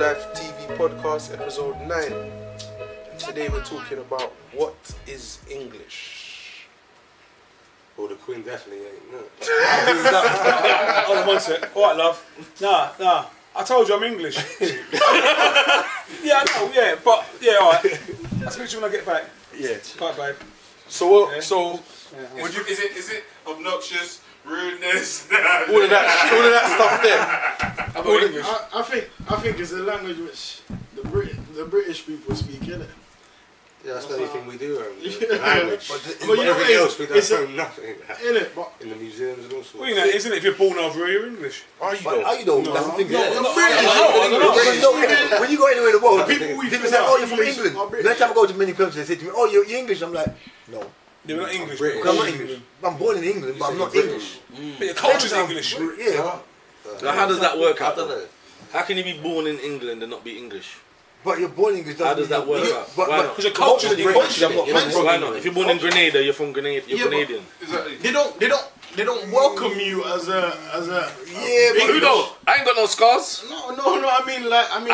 Life TV podcast, episode 9. Today we're talking about what is English. Well, the Queen definitely ain't. No. Hold on one sec. Alright, love. Nah. I told you I'm English. Yeah, I know, yeah, but yeah, alright. I'll speak to you when I get back. Yeah. Alright, babe. So what? Yeah. So Is it obnoxious, rudeness? all of that stuff there. All English. I think it's a language which the British people speak, innit? Yeah, that's the only thing we do. Yeah. Language. But you know everything else we it's don't know nothing. Innit? But In the museums and all sorts. Well, you know, isn't it? If you're born over here, you're English. Are you though? How you know? That's the thing. No, Yeah. no, I don't know. When you go anywhere in the world, people people say, "Oh, you're from English England." are British. Next time I go to many countries, they say to me, "Oh, you're English." I'm like, "No, You're not English. British. I'm not English. I'm born in England, but I'm not English." But your culture's English. Yeah, So how does that work out? Though? How can you be born in England and not be English? but you're born English. How does that work out? But Why not? Because your culture's English. I'm not from Why not? If you're born in Grenada, you're from Grenada. You're Grenadian. Exactly. They don't welcome you as a Yeah, but Who don't? I ain't got no scars. No. I mean, I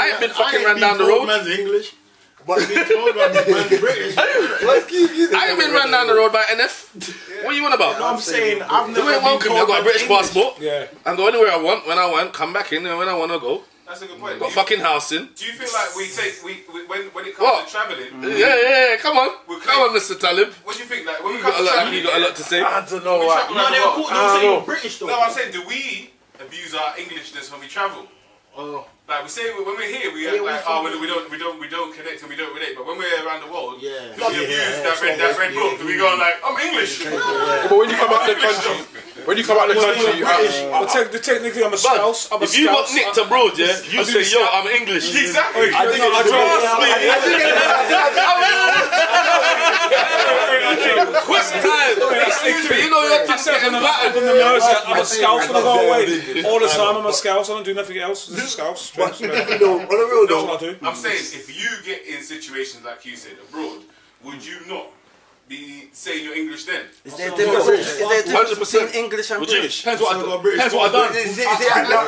ain't been fucking ain't ran been down the told road. Man's English. but Been told man's British. I ain't been run down the road by NF. What are you on about? No, I'm saying I've You never ain't been welcome me. I told got a British English. passport. Yeah. I go anywhere I want, when I want, come back in, and when I want to go. That's a good point. Got fucking housing. Do you feel like we when it comes What? to travelling? Yeah, come on. Come on, Mr. Talib. What do you think? Like when we You come got to a lot, travelling, you got a lot to say. I don't know. we travel No, around they the were world. cool. They I were saying know. you're British though. No, I'm saying, do we abuse our Englishness when we travel? Oh. Like we say when we're here, we Yeah, act like, we we don't connect and we don't relate. But when we're around the world, Yeah. do we abuse that red book? Do we go like, I'm English? But when you come out the country, But technically, I'm a Scouse. I'm a If you got Scouse. nicked abroad, yeah, you say, yo, I'm English. Exactly. I think I Quick time. You know your thing's getting battered. from the nose. I'm a Scouse when I go away. All the time, I'm a Scouse. I don't do nothing else. Just a Scouse. But you know, on the real That's though, what I do. I'm saying, if you get in situations like you said abroad, would you not be saying you're English then? Is there a difference between English and British? Depends what I do. Depends what I done.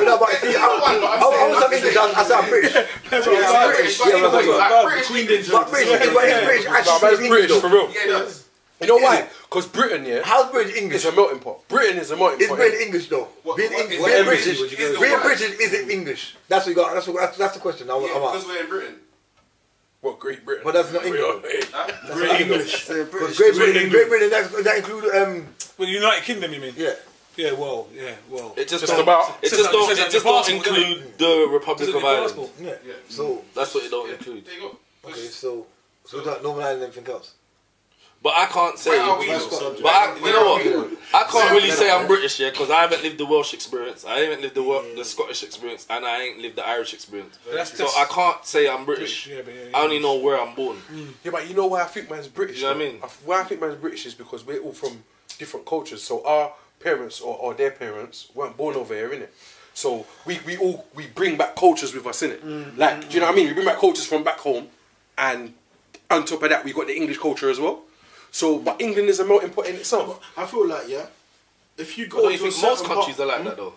no, but see, I was English. I said I'm British. Depends what I done. British, Yeah, but British, But British Man's actually British for real. Yeah, it does. You know why? Because Britain, yeah, How's British English? is a melting pot. Britain is a melting It's pot. British English though. Being British isn't English. That's what you got. That's the question. I'm Because asking. we're in Britain. What, Great Britain? But that's not English. Great English. Because Great Britain, that include Well, United Kingdom, you mean? yeah. Yeah, well. It just Just about. don't include the Republic of Ireland. Yeah. So That's what it don't include. There you go. okay, so that normalizing everything else. But I can't say. Where are we? But you know what? I can't really say I'm British, yeah, because I haven't lived the Welsh experience, I haven't lived the Scottish experience, and I ain't lived the Irish experience. So I can't say I'm British. Yeah. I only know where I'm born. Yeah, but you know why I think man's British? You know what I though? mean? Why I think man's British is because we're all from different cultures. So our parents or their parents weren't born over here, innit? So we bring back cultures with us, innit? Like, do you know what I mean? We bring back cultures from back home, and on top of that, we got the English culture as well. So, but England is a melting pot in itself. I feel like if you But go don't you to a think most certain countries are like that though?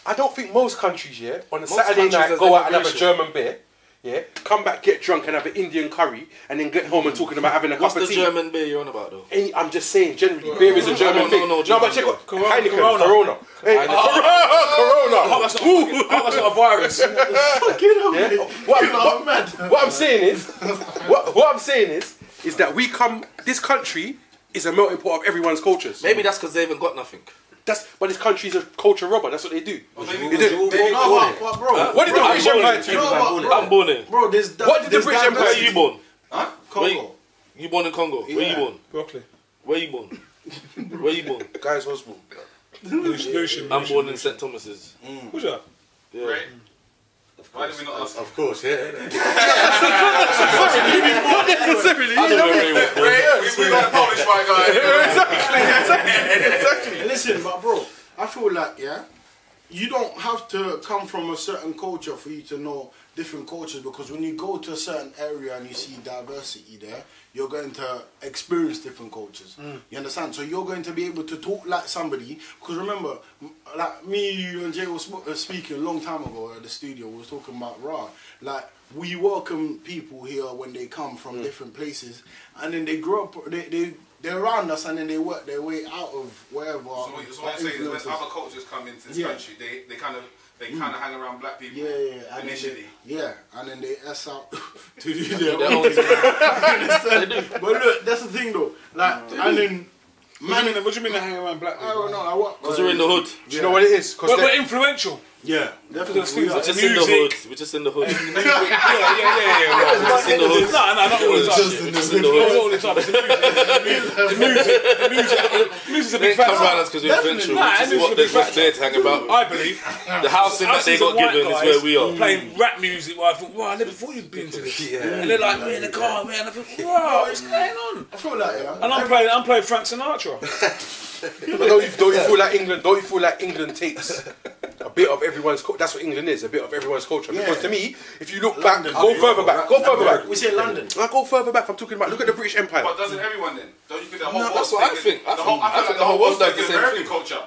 I don't think most countries, yeah, on a Most Saturday countries night has go out and have a immigration. German beer, yeah, come back, get drunk and have an Indian curry, and then get home and talking about having a What's cup the of tea. German beer you're on about though? I'm just saying, generally, beer is a German thing. no, but check out Heineken, Corona. Corona. Hey, I hope Corona. that's not a virus. What I'm saying is, what I'm saying is that this country is a melting pot of everyone's cultures. Maybe that's because they haven't got nothing. But this country is a culture robber. That's what they do. Bro, What did the British Empire do? I'm born in. Bro, there's What did the British Empire Where do? you born? Huh? Where Congo. you born in Congo? Where you born? Broccoli. Where you born? Where you born? Guys, Oswald. Lucian. I'm born in St Thomas's. Who's that? Yeah. Right? Why did we not ask? Of course, yeah. Not necessarily. I don't know where he was born. We got a Polish white guy. Exactly. Listen, but bro, I feel like you don't have to come from a certain culture for you to know different cultures, because when you go to a certain area and you see diversity there, you're going to experience different cultures. You understand? So you're going to be able to talk like somebody, because remember, like me, you and Jay were speaking a long time ago at the studio, we were talking about Ra. Like, we welcome people here when they come from different places, and then they grow up, they're around us, and then they work their way out of wherever. So what you're saying is when other cultures come into this country, they kind of hang around black people initially. And then they S out to do their own thing. But look, that's the thing though. Like, and then what do you mean they hang around black people? I don't know. Because we're in the hood. Do you know what it is? But we're influential. Yeah, definitely. We're We're just in the hood. We're just in the hood. Yeah. We're just in the hood. No, not all the time. We're just in the hood. Not all the time. The music's a big Come factor. around us because we're influential. Which is what there's there to hang about. I believe. The housing that they got given is where we are. Playing rap music, where I thought, wow, I never thought you'd been to this. And they're like, we're in the car, man. I thought, wow, what's going on? I feel like And I'm playing Frank Sinatra. Don't you feel like England? Don't you feel like England takes a bit of everyone's? That's what England is, a bit of everyone's culture. Because to me, if you look back, go further back. We say London. I go further back. I'm talking about. Look at the British Empire. But doesn't everyone then? Don't you think the whole world? That's what I think. I think the whole world does does the the same American thing. culture.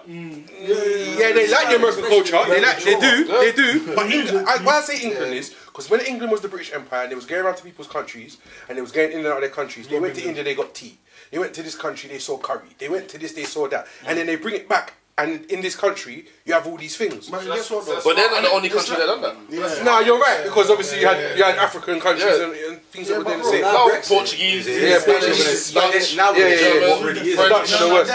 Yeah, they like the American culture. They do. But England, why I say England is because when England was the British Empire and they was going around to people's countries and they was going in and out of their countries, they went to India, they got tea. They went to this country, they saw curry. They went to this, they saw that. And then they bring it back. And in this country, you have all these things. But guess what though? But they're not the only country that done that. No, you're right, because obviously you had African countries and things that were doing the same. Now Portuguese, Spanish, Dutch, Dutch, the worst.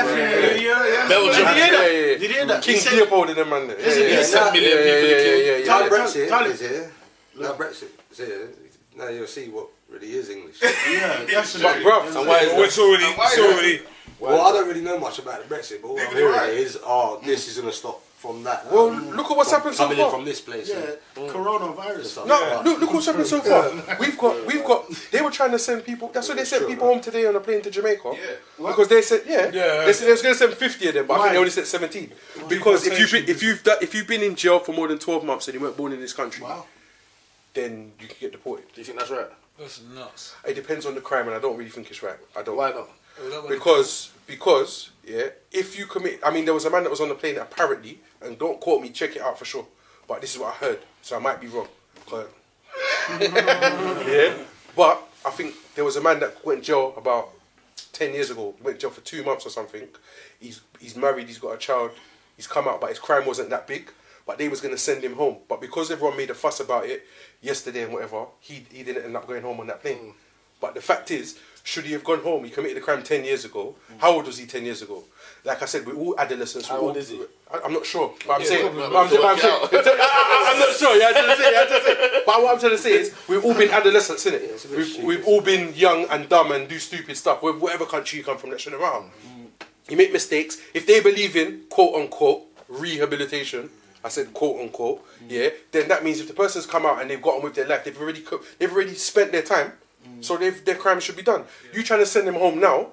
Belgium. Did you hear that? King Leopold and them man there. 7 million people. Now Brexit is here. Now Brexit is here. Now you'll see what really is English. Yeah, But bruv, And why is It's already. Well, I don't really know much about the Brexit, but what I'm hearing is, this is going to stop from that. well, look at what's happened so Coming in far. from this place. Yeah, coronavirus. No, look what's happened so far. We've got. They were trying to send people. That's why they sent people home today on a plane to Jamaica. Yeah. Because they said, they said they was going to send 50 of them, but I think they only sent 17. Because if you've been in jail for more than 12 months and you weren't born in this country, then you can get deported. Do you think that's right? That's nuts. It depends on the crime, and I don't really think it's right. I don't. Why not? Because if you commit, I mean, there was a man that was on the plane apparently, and don't quote me, check it out for sure. But this is what I heard, so I might be wrong. But but I think there was a man that went in jail about 10 years ago. He went in jail for 2 months or something. He's married, he's got a child. He's come out, but his crime wasn't that big. But they was going to send him home. But because everyone made a fuss about it yesterday and whatever, he didn't end up going home on that plane. But the fact is, should he have gone home? He committed the crime 10 years ago. How old was he 10 years ago? Like I said, we're all adolescents. How old is he? I'm not sure. But I'm saying... I'm I'm not sure. Yeah, I just say. But what I'm trying to say is, we've all been adolescents, innit? We've all been young and dumb and do stupid stuff. Whatever country you come from, that shouldn't around. You make mistakes. If they believe in, quote-unquote, rehabilitation... I said quote unquote, then that means if the person's come out and they've got on with their life, they've already spent their time, so their crime should be done. You trying to send them home now,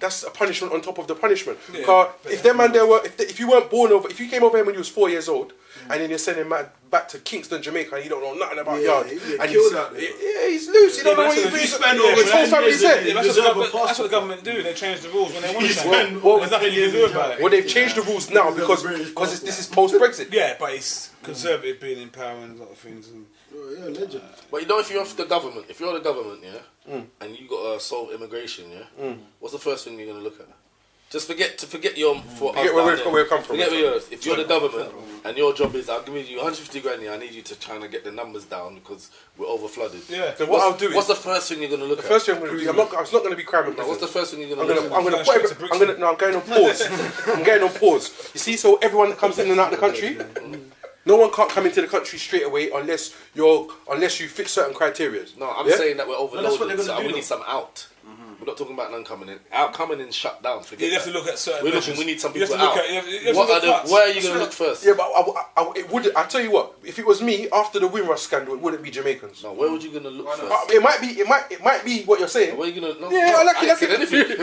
that's a punishment on top of the punishment. Because if them man there were, if you weren't born over, if you came over here when you was 4 years old, and then you're sending him back to Kingston, Jamaica, and you don't know nothing about yard, and he's loose. You don't know what he's spend over. His whole family's there. That's what the government do. They change the rules when they want to. There's nothing you can do about it. Well, they've changed the rules now because this is post-Brexit. Yeah, but it's conservative being in power and a lot of things. Legend. But you know, if you're the government, and you got to solve immigration, what's the first thing you're going to look at? Just forget your... Forget where we've come from. Forget where yours. If you're the government and your job is, I'll give you 150 grand here, I need you to try and get the numbers down because we're over flooded. Yeah. Then what I'll do is... What's the first thing you're going to look at? The first thing I'm going to do, it's not going to be crime and prison. What's the first thing you're going to look at? I'm going on pause. I'm going on pause. You see, so everyone that comes in and out of the country, no one can't come into the country straight away unless you fit certain criteria. No, I'm saying that we're overloaded, so we do, need some out. We're not talking about none coming in. Out coming in, shut down. Forget you have to look at certain. We need some people out. Out. Where are you going to look first? Yeah, but it would. I tell you what. If it was me after the Windrush scandal, it wouldn't be Jamaicans. No, where would you going to look first? It might be what you're saying. Where are you going to? Yeah, I like it. Anything.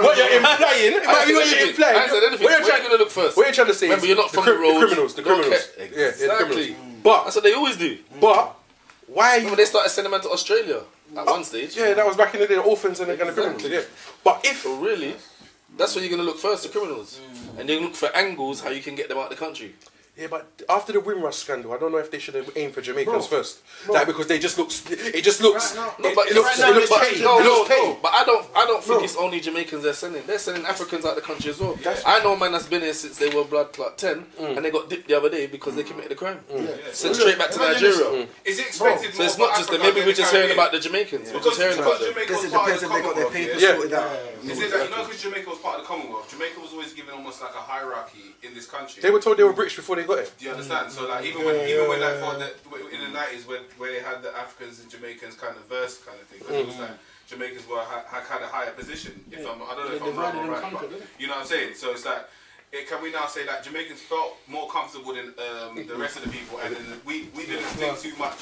What you're implying? It might be what you're implying. I said anything. Where are you going to look first. What you're trying to say Remember, is you're not from the road. The criminals. Don't care. Yeah, the Exactly. criminals. But That's what they always do. why are you? Remember, they started sending them to Australia at one stage. Yeah, that was back in the day, the orphans and the criminals. Yeah. But if So really, that's what you're gonna look first, the criminals, and you look for angles how you can get them out of the country. yeah, but after the Windrush scandal, I don't know if they should have aimed for Jamaicans first, like because they just looks. It just looks. Right No, it, but it looks. right now It looks but- petty. no, It looks petty. no, but I don't think it's only Jamaicans they're sending. They're sending Africans out of the country as well. I know a man that's been here since they were blood clot 10, and they got dipped the other day because they committed a crime. Sent straight back to Nigeria. Is it expected So more it's not for just that. Africa Maybe than we're the just hearing Caribbean? about the Jamaicans. We're just hearing about them. Jamaica Guess was it part depends of if the they got their Commonwealth, papers yeah? sorted out. Is it that, you know, because Jamaica was part of the Commonwealth, Jamaica was always given almost like a hierarchy in this country. They were told they were British before they got it. Do you understand? So like even when like for in the 90s where they had the Africans and Jamaicans kind of verse kind of thing, because it was like Jamaicans were had a higher position. I don't know if I'm right or right, but you know what I'm saying. So it's like. Can we now say that Jamaicans felt more comfortable than the rest of the people, and then we didn't think too much.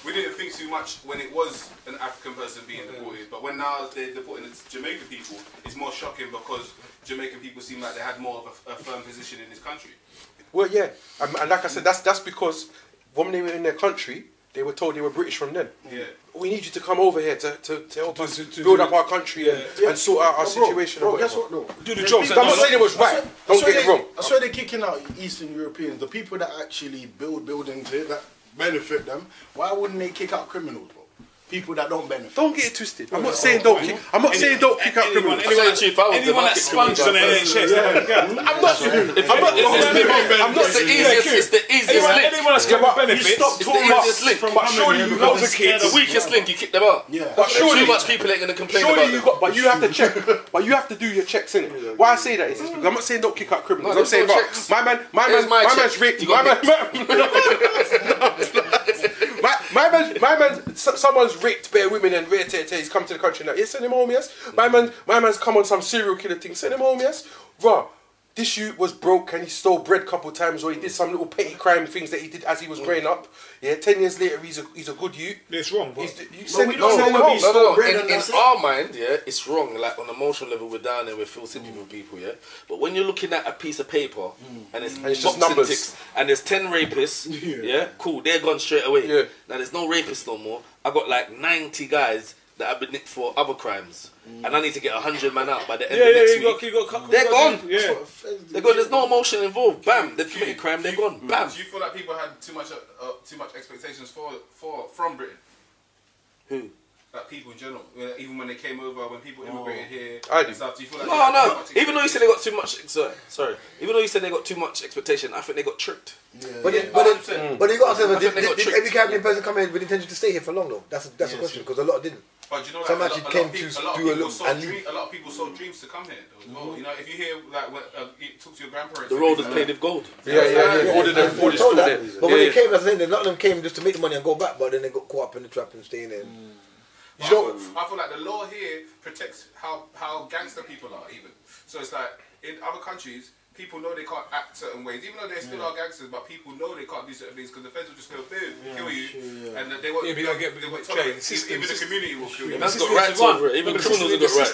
We didn't think too much when it was an African person being deported, but when now they're deporting Jamaican people, it's more shocking because Jamaican people seem like they had more of a firm position in this country. Well, yeah, and like I said, that's because when they were in their country, they were told they were British from then. Yeah. We need you to come over here to help us to build do- up our country and sort out our situation. Bro, or guess whatever. what though? Do the jobs. I'm not saying it was right. Don't get it wrong. I swear they're kicking out Eastern Europeans, the people that actually build buildings here that benefit them. Why wouldn't they kick out criminals, bro? People that don't benefit. Don't get it twisted. I'm not saying don't kick. I'm not saying don't kick out criminals. I'm saying, Chief, I was Anyone that sponged on the NHS, I'm not saying it's the easiest link. anyone that's got benefits, stop It's the easiest link. But surely you got The weakest link, you kick them out. Yeah. But surely Too much people ain't gonna complain surely about you them. got. But you have to check. But you have to do your checks in it. Why I say that is because I'm not saying don't kick out criminals. No, I'm saying, there's no but checks. my Here's my man's check. raped. You My got man, someone's raped bare women and he's come to the country now. Yeah, send him home, yes. My man's come on some serial killer thing. Send him home, yes. Bruh, this youth was broke and he stole bread a couple of times, or he did some little petty crime things that he did as he was growing up. Yeah, 10 years later he's a good youth. It's wrong, but You send we him don't say home. what No. bread In and that's it. our mind, yeah, it's wrong. Like on an emotional level, we're down there, we're feel sympathy with people, yeah. But when you're looking at a piece of paper and it's just boxing numbers. ticks and there's 10 rapists, yeah, cool, they're gone straight away. Yeah. Now there's no rapists no more. I got like 90 guys that have been nicked for other crimes, and I need to get 100 man out by the end of next week. They're gone. Yeah. They're gone. There's no emotion involved. Bam, they've committed crime. They're gone. Bam. Do you feel like people had too much expectations from Britain? Who? Like people in general, even when they came over, when people immigrated here I do. and stuff. Do you feel like they had too No. much Even though you said they got too much, sorry. Even though you said they got too much expectation, I think they got tricked. But you got to say, did every Caribbean person come here with the intention to stay here for long though? That's the question, because a lot didn't. But do you know, like, Some a actually lot came of to people, a lot of do a people look sold and leave. a lot of people sold dreams to come here. As well. You know, if you hear like when you talk to your grandparents, The road is paved with gold. Yeah. Ordered them. They told that. But when Yeah, they came, that's the thing, a lot of them came just to make the money and go back, but then they got caught up in the trap and staying there. I feel like the law here protects how gangster people are even. So it's like in other countries, people know they can't act certain ways, even though they still are gangsters. But people know they can't do certain things because the feds will just go boom, kill you, and they won't. Yeah, but they they'll won't get tolerate it. changed. Even the community will kill you. Man's got rights over it. Even criminals have got rights.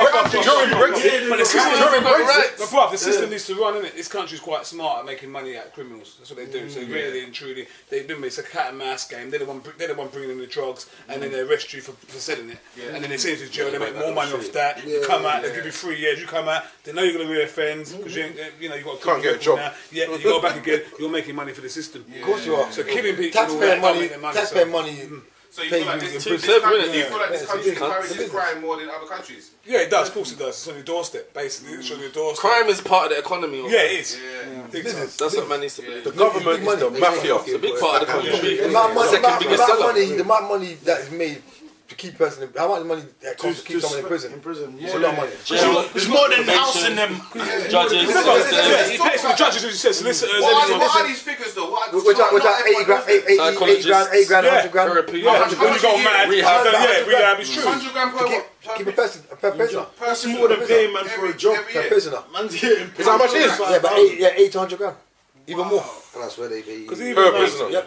But the system, Right. but bruv, the system needs to run, innit? This country's quite smart at making money out of criminals. That's what they do. So really and truly, it's a cat and mouse game. They're the one bringing in the drugs, and then they arrest you for selling it. And then they send you to jail. They make more money off that. You come out, they give you 3 years. You come out, they know you're going to reoffend because you got a Can't get a job. now. Yeah, you go back again. You're making money for the system. Of course you are. So killing people, and all Taxpayer that, money, make their money. taxpayer money. So you feel like Pay this you in country, prison. you feel like this Yeah, country it's a encourages business. crime more than other countries. Yeah, it does. Of course it does. It's on your doorstep, basically. It's on your doorstep. Crime is part of the economy. Yeah, it is. Yeah. Big time. That's what man needs to believe. The government is the mafia. It's a big part of the country. The amount of Second biggest seller. money that is made to keep person, how much money that costs to keep someone in prison? It's a lot of money. There's more than housing them. Judges. Yeah, he pays for the judges, as you said, solicitors, everything. What are these figures though? Which are 8 grand, 8 grand, 100 grand. Therapy. Yeah, when you go mad, Rehab. rehab is true. 100 grand per Keep a person, per prisoner. That's more than paying man for a job. Per prisoner. Man's getting Is that how much it is? Yeah, but 8 to 100 grand. Even more. And that's where they be. Because Per even prisoner. Yeah,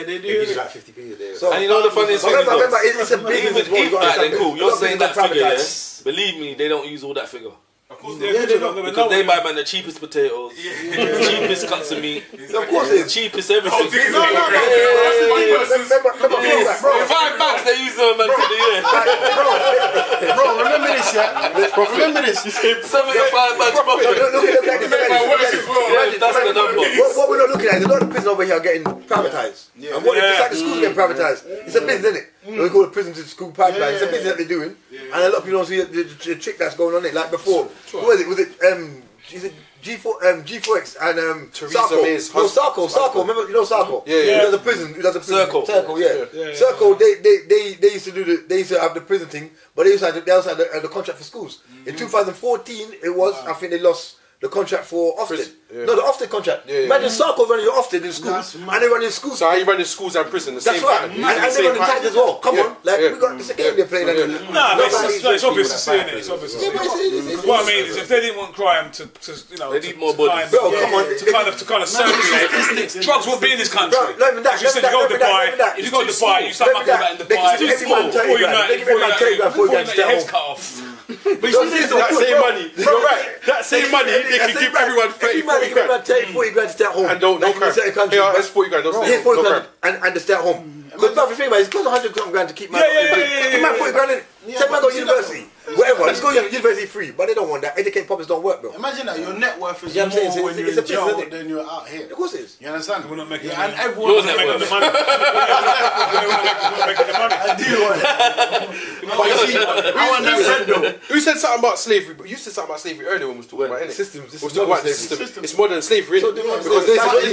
they do. It's like 50p a day. So, And you know the funniest thing is, remember, it's a business. even if that, then cool. You're saying that figure, yes. Believe me, they don't use all that figure. Of course, Yeah, they don't. Because they buy man the cheapest potatoes, the cheapest cuts of meat, Of course it is. cheapest everything. Remember, bro, $5 they use them man for the year. Bro, remember this, yeah? Remember this. $75 profit. That's the number. What we're not looking at is a lot of prisons over here are getting privatised. And what it's like the schools getting privatised. It's a business, isn't it? We call it prison to school pipeline. It's a business that they're doing. And a lot of people don't see the trick that's going on in it. Like before, who was it? Was it G4X and Theresa May's Sarko. Sarko, remember, you know Sarko? Yeah. Who does the prison? Circle. Circle, yeah. Circle, they used to do they used to have the prison thing, but they also had the contract for schools. In 2014, it was, I think they lost the contract for Ofsted. No, the Ofsted contract. Imagine Sarko running your Ofsted in schools, and they running schools. So how you running schools and prison? The That's same right. pattern. And they running tags as well. Come on, like we got this game they're playing. Nah, it's obvious to see, innit? It's obvious to see. What I mean is, if they didn't want crime to you know, They need more bodies. Bro, come on. to kind of circulate, drugs won't be in this country. Bro, not even that. You said you go to Dubai. If you go to Dubai, you start mucking about in Dubai. Before you get your heads cut off. But you see, that same money, you're right. That same money, they can give everyone 30, 40 grand. 30, 40 grand to stay at home. And don't like crime. in certain countries. Yeah, that's 40 grand. Don't stay Here's home. 40 No grand and to stay at home. Because the thing about it, it costs 100 grand to keep my. Give man 40 grand in. Take man go to university. Whatever. Let's go to university free. But they don't want that. Educate publics don't work, bro. Imagine that your net worth is Yeah, I'm saying, more when you're it's a in jail business, isn't it? than you're out here. Of course it is. You understand? We're not making and money. everyone's Your net making worth. the money. I do want it. But you see, who said something about slavery? But you said something about slavery earlier when we was talking about it. Systems. We was talking about the system. It's modern slavery, So innit? different Because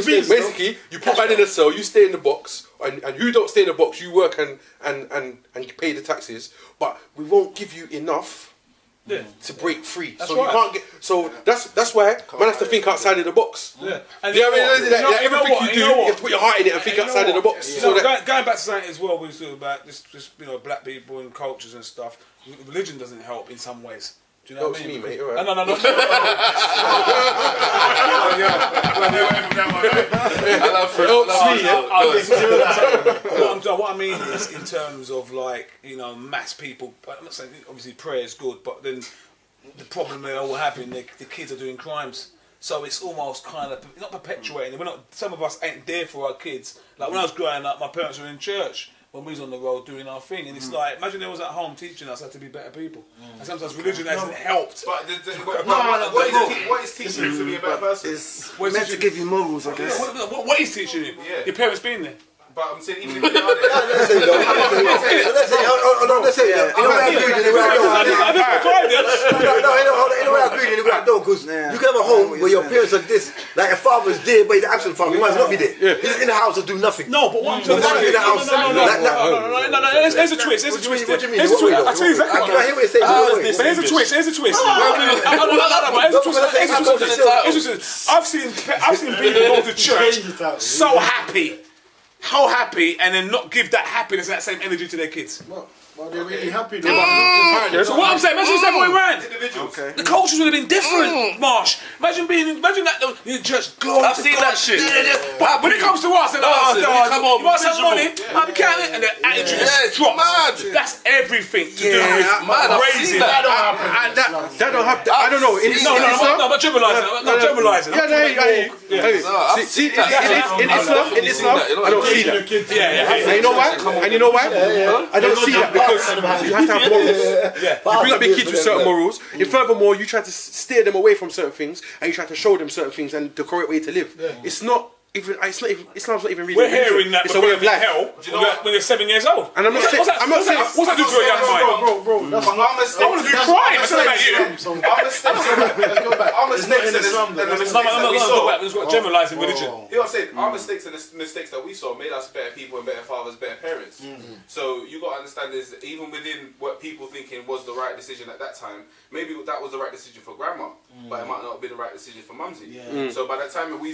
slavery. basically, you put man in a cell, you stay in the box, and you don't stay in the box. You work and pay the taxes, but we won't give you enough. To break free, so right. you can't get. So that's why man has to think outside of the box. Yeah, and You know what I mean? Everything you do, you have to put your heart in it and think outside of the box. So So that, going back to something as well, we was talking about this, you know, black people and cultures and stuff. Religion doesn't help in some ways. Do you know what I mean? me, mate. All right. No. What I mean is, in terms of like, you know, mass people. I'm not saying obviously prayer is good, but then the problem they're all having, the kids are doing crimes. So it's almost kind of not perpetuating. We're not. Some of us ain't there for our kids. Like when I was growing up, my parents were in church when we was on the road doing our thing, and it's like, imagine they was at home teaching us how to be better people. And sometimes religion hasn't helped. But what is teaching you to be a better person? It's meant to give you morals, I guess. What is teaching you? Yeah. Your parents being there. But I'm saying even if you are there, Let's say, in a way I agree, in a way I don't. No, in a way I agree, in a way I don't, because you can have a home where your parents are this, like a father's there, but he's an absent father, he might not be there. He's in the house to do nothing. No, but what I'm trying to say, in the house. there's a twist. There's a twist. What do you mean? There's a twist. I'll tell you exactly what. I hear what you're saying. But here's a twist. Here's a twist. I've seen people go to church so happy. How happy, and then not give that happiness and that same energy to their kids. Well, they're really happy. So what I'm saying, imagine it's the other way around. The cultures would have been different, Marsh. Imagine that in church. I've seen that shit. But when it comes to us, they're like, come on, you want some money? I'll be counting, and their attitude just drops. That's everything to do with raising. that don't happen. I don't know. No, I'm not generalising. I'm not generalising. See, in Islam, I don't see that. And you know why? I don't see that because you have to have morals. You bring up your kids with certain morals. And furthermore, you try to steer them away from certain things, and you try to show them certain things and the correct way to live. It's not even. Islam's not even really. We're hearing that. It's a way of life. When they're 7 years old. And I'm not saying. What's that do to a young mind? Bro, I want to do crime. It's not about you. our mistakes I'm not generalising religion. You know what I'm saying? Our mistakes and the mistakes that we saw made us better people and better fathers, better parents. So you got to understand is even within what people thinking was the right decision at that time, maybe that was the right decision for grandma, but it might not have been the right decision for mumsy. So by the time we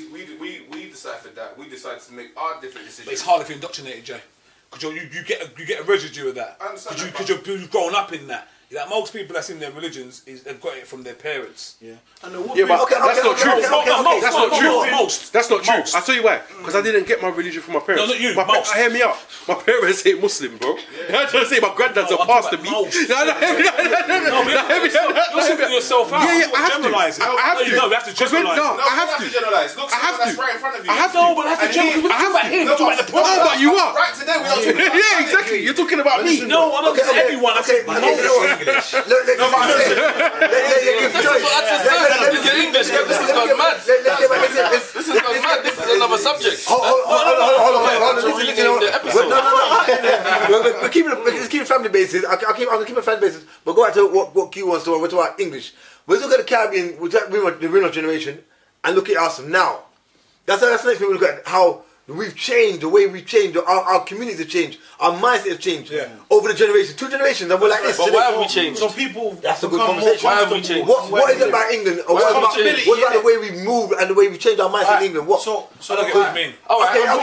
deciphered that, we decided to make our different decisions. But it's hard if you're indoctrinated, Jay. Because you get a residue of that. Because you've grown up in that. Like most people that's in their religions, they've got it from their parents. Yeah. And But that's not true. That's not true. Most. That's not true. Most. I'll tell you why. Because I didn't get my religion from my parents. No, not you, My most. hear me out. My parents ain't Muslim, bro. I'm trying to say my granddad's a pastor. Me. No, hear me out. You're simply yourself out. Yeah, I have to. Generalise it. I have to. No, we have to generalise it. No, I have to. generalize. Look, I have that's to. right in front of you. I have to. No, but I have to generalise. We're talking about him. We're talking about the problem. No, but you are. Right today, we don't talk about Yeah, exactly. You're talking about me. No, I'm not saying everyone. I said This has gone mad. This has gone mad. This is another subject. Hold on. We're keeping family bases. I'll keep a family basis. But go back to what Q wants to. We're talking about English. Let's look at the Caribbean, the Reno generation, and look at us now. That's the next thing we look at, how we've changed, the way we've changed, our communities have changed, our mindset have changed over the generations, 2 generations, and we're like this. But why have we changed? So people, that's a good conversation. Why have we changed? What is it about England? Or what about the way we move and the way we change our mindset in England? What? So I don't get what you mean. Okay. Let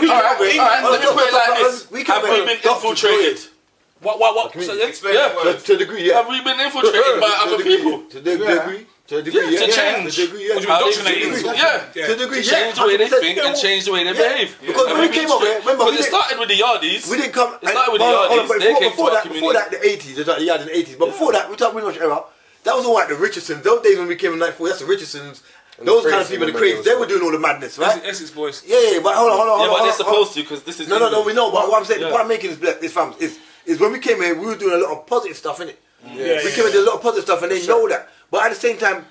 me put it like this. Have we been infiltrated? What? Explain that word. To a degree, yeah. Have we been infiltrated by other people? To the degree. To a degree, To change. How they think. Yeah. To a degree, To change the way they think and change the way they behave. Because when we came over, remember, Because it started with the Yardies. we didn't come. It started with the Yardies. They came to Before our that, community. the 80s, the Yardies in the 80s. But before that, we talk Windrush era. That was all like the Richardsons. Those days when we came in '94, that's the Richardsons. Those kind of people, the crazy, they were doing all the madness, right? Essex boys. Yeah, but hold on. Yeah, but they're supposed to because this is. No, we know. But what I'm saying, the point I'm making is when we came here, we were doing a lot of positive stuff, innit? We came and did a lot of positive stuff, and they know that. But at the same time,